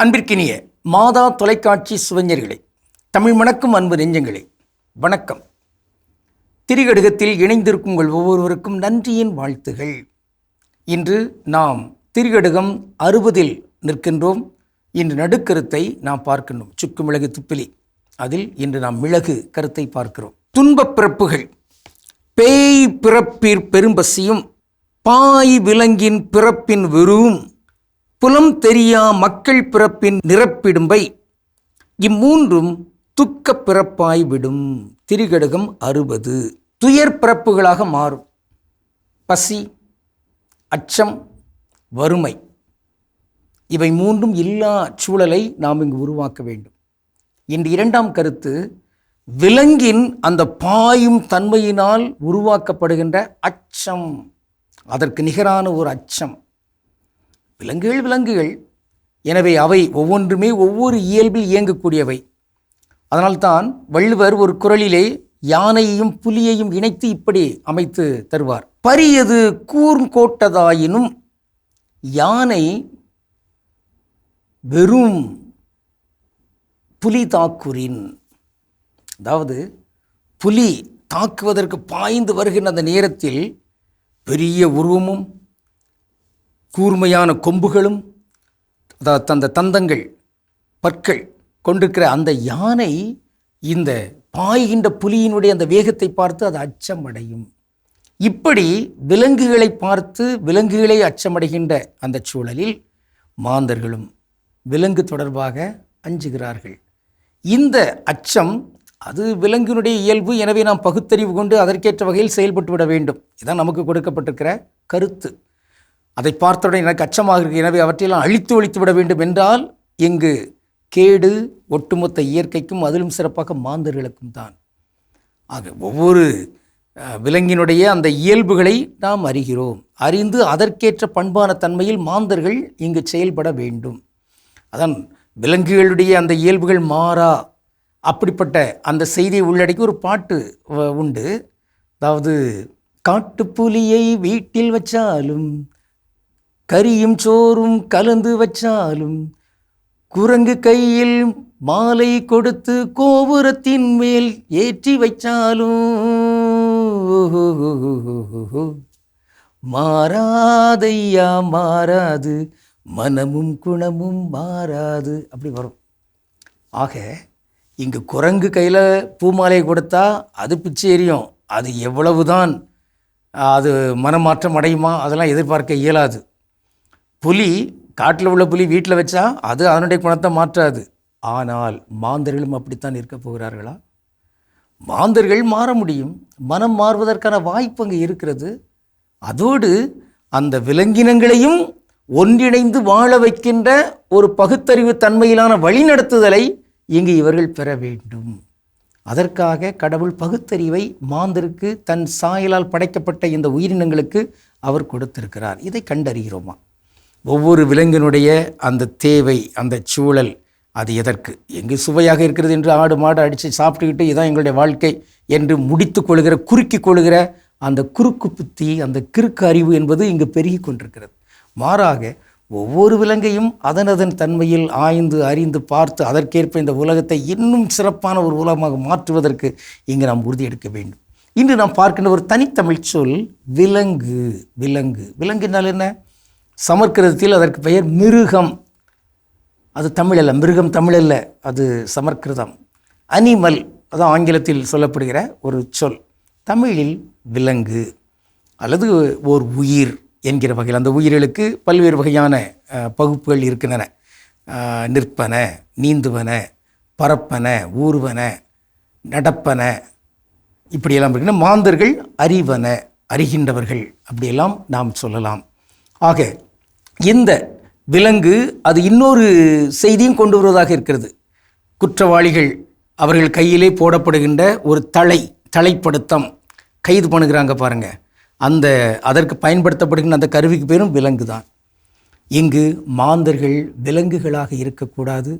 அன்பிற்கினிய மாதா தொலைக்காட்சி சுவைஞர்களே, தமிழ் மணக்கும் அன்பு நெஞ்சங்களே, வணக்கம். திரிகடுகத்தில் இணைந்திருக்கும் உங்கள் ஒவ்வொருவருக்கும் நன்றியின் வாழ்த்துகள். இன்று நாம் திரிகடுகம் 60 நிற்கின்றோம். இன்று நடுக்கருத்தை நாம் பார்க்கின்றோம். சுக்கு மிளகு துப்பிலி. அதில் இன்று நாம் மிளகு கருத்தை பார்க்கிறோம். துன்பப் பிறப்புகள். பேய் பிறப்பிற் பெரும்பசியும் பாய் விலங்கின் பிறப்பின் வெறும் புலம் தெரியா மக்கள் பிறப்பின் நிரப்பிடும்பை இம்மூன்றும் துக்கப் பிறப்பாய் விடும். திரிகடுகம் 60. துயர் பிறப்புகளாக மாறும். பசி, அச்சம், வறுமை, இவை மூன்றும் இல்லா சூழலை நாம் இங்கு உருவாக்க வேண்டும். இன்று இரண்டாம் கருத்து, விலங்கின் அந்த பாயும் தன்மையினால் உருவாக்கப்படுகின்ற அச்சம். அதற்கு நிகரான ஒரு அச்சம். விலங்குகள் எனவே அவை ஒவ்வொன்றுமே ஒவ்வொரு இயல்பில் இயங்கக்கூடியவை. அதனால்தான் வள்ளுவர் ஒரு குறளிலே யானையையும் புலியையும் இணைத்து இப்படி அமைத்து தருவார். பரியது கூர்ங்கோட்டதாயினும் யானை வெறும் புலி தாக்குறின். அதாவது புலி தாக்குவதற்கு பாய்ந்து வருகின்ற அந்த நேரத்தில் பெரிய உருவமும் கூர்மையான கொம்புகளும் அந்த தந்தங்கள் பற்கள் கொண்டிருக்கிற அந்த யானை இந்த பாய்கின்ற புலியினுடைய அந்த வேகத்தை பார்த்து அது அச்சமடையும். இப்படி விலங்குகளை பார்த்து விலங்குகளை அச்சமடைகின்ற அந்த சூழலில் மாந்தர்களும் விலங்கு தொடர்பாக அஞ்சுகிறார்கள். இந்த அச்சம் அது விலங்கினுடைய இயல்பு. எனவே நாம் பகுத்தறிவு கொண்டு அதற்கேற்ற வகையில் செயல்பட்டு விட வேண்டும். இதுதான் நமக்கு கொடுக்கப்பட்டிருக்கிற கருத்து. அதை பார்த்தவுடன் எனக்கு அச்சமாக இருக்கு, எனவே அவற்றையெல்லாம் அழித்து ஒழித்து விட வேண்டும் என்றால் இங்கு கேடு ஒட்டுமொத்த இயற்கைக்கும் அதிலும் சிறப்பாக மாந்தர்களுக்கும் தான். ஆக ஒவ்வொரு விலங்கினுடைய அந்த இயல்புகளை நாம் அறிகிறோம். அறிந்து அதற்கேற்ற பண்பான தன்மையில் மாந்தர்கள் இங்கு செயல்பட வேண்டும். அதான் விலங்குகளுடைய அந்த இயல்புகள் மாறா. அப்படிப்பட்ட அந்த செய்தியை உள்ளடக்கி ஒரு பாட்டு உண்டு. அதாவது, காட்டுப்புலியை வீட்டில் வச்சாலும் கரியும் சோறும் கலந்து வச்சாலும் குரங்கு கையில் மாலை கொடுத்து கோபுரத்தின் மேல் ஏற்றி வைச்சாலும் மாறாதையா மாறாது, மனமும் குணமும் மாறாது. அப்படி வரும். ஆக இங்கு குரங்கு கையில் பூமாலை கொடுத்தா அது பிச்சை எறியும். அது எவ்வளவுதான் அது மனமாற்றம் அடையுமா, அதெல்லாம் எதிர்பார்க்க இயலாது. புலி, காட்டில் உள்ள புலி வீட்டில் வச்சா அது அதனுடைய குணத்தை மாற்றாது. ஆனால் மாந்தர்களும் அப்படித்தான் இருக்க போகிறார்களா? மாந்தர்கள் மாற முடியும். மனம் மாறுவதற்கான வாய்ப்பு அங்கே இருக்கிறது. அதோடு அந்த விலங்கினங்களையும் ஒன்றிணைந்து வாழ வைக்கின்ற ஒரு பகுத்தறிவு தன்மையிலான வழிநடத்துதலை இங்கு இவர்கள் பெற வேண்டும். அதற்காக கடவுள் பகுத்தறிவை மாந்தருக்கு தன் சாயலால் படைக்கப்பட்ட இந்த உயிரினங்களுக்கு அவர் கொடுத்திருக்கிறார். இதை கண்டறிகிறோமா? ஒவ்வொரு விலங்கினுடைய அந்த தேவை, அந்த சூழல், அது எதற்கு, எங்கு சுவையாக இருக்கிறது என்று ஆடு மாடு அடித்து சாப்பிட்டுக்கிட்டு இதான் எங்களுடைய வாழ்க்கை என்று முடித்து கொள்கிற, குறுக்கி கொள்கிற அந்த குறுக்கு புத்தி, அந்த கிறுக்கு அறிவு என்பது இங்கு பெருகி கொண்டிருக்கிறது. மாறாக ஒவ்வொரு விலங்கையும் அதனதன் தன்மையில் ஆய்ந்து அறிந்து பார்த்து அதற்கேற்ப இந்த உலகத்தை இன்னும் சிறப்பான ஒரு உலகமாக மாற்றுவதற்கு இங்கு நாம் உறுதி எடுக்க வேண்டும். இன்று நாம் பார்க்கின்ற ஒரு தனித்தமிழ் சொல் விலங்கு. விலங்குனால் என்ன? சமஸ்கிருதத்தில் அதற்கு பெயர் மிருகம். அது தமிழல்ல, மிருகம் தமிழல்ல, அது சமஸ்கிருதம். அனிமல், அதான் ஆங்கிலத்தில் சொல்லப்படுகிற ஒரு சொல். தமிழில் விலங்கு அல்லது ஓர் உயிர் என்கிற வகையில் அந்த உயிர்களுக்கு பல்வேறு வகையான பகுப்புகள் இருக்கின்றன. நிற்பன, நீந்துவன, பறப்பன, ஊர்வன, நடப்பன, இப்படியெல்லாம் இருக்கின்றன. மாந்தர்கள் அறிவன, அறிகின்றவர்கள், அப்படியெல்லாம் நாம் சொல்லலாம். ஆக இந்த விலங்கு அது இன்னொரு செய்தியும் கொண்டு வருவதாக இருக்கிறது. குற்றவாளிகள் அவர்கள் கையிலே போடப்படுகின்ற ஒரு தலைப்படுத்தம், கைது பண்ணுகிறாங்க பாருங்க, அதற்கு பயன்படுத்தப்படுகின்ற அந்த கருவிக்கு பேரும் விலங்கு தான். இங்கு மாந்தர்கள் விலங்குகளாக இருக்கக்கூடாது.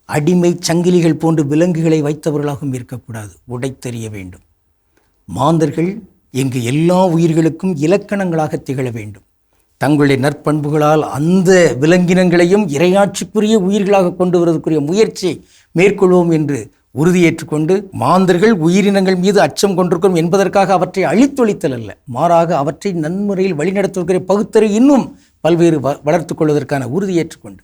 அடிமை சங்கிலிகள் போன்று விலங்குகளை வைத்தவர்களாகவும் இருக்கக்கூடாது. உடைத்தெறிய வேண்டும். மாந்தர்கள் இங்கு எல்லா உயிர்களுக்கும் இலக்கணங்களாக திகழ வேண்டும். தங்களுடைய நற்பண்புகளால் அந்த விலங்கினங்களையும் இறையாட்சிக்குரிய உயிர்களாக கொண்டு வருவதற்குரிய முயற்சியை மேற்கொள்வோம் என்று உறுதியேற்றுக்கொண்டு, மாந்தர்கள் உயிரினங்கள் மீது அச்சம் கொண்டிருக்கும் என்பதற்காக அவற்றை அழித்தொழித்தல் அல்ல, மாறாக அவற்றை நன்முறையில் வழிநடத்துவதற்குரிய பகுத்தறை இன்னும் பல்வேறு வளர்த்து கொள்வதற்கான உறுதியேற்றுக்கொண்டு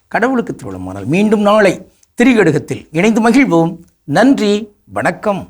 கடவுளுக்கு திருவிழமானால் மீண்டும் நாளை திரிகடுகத்தில் இணைந்து மகிழ்வோம். நன்றி, வணக்கம்.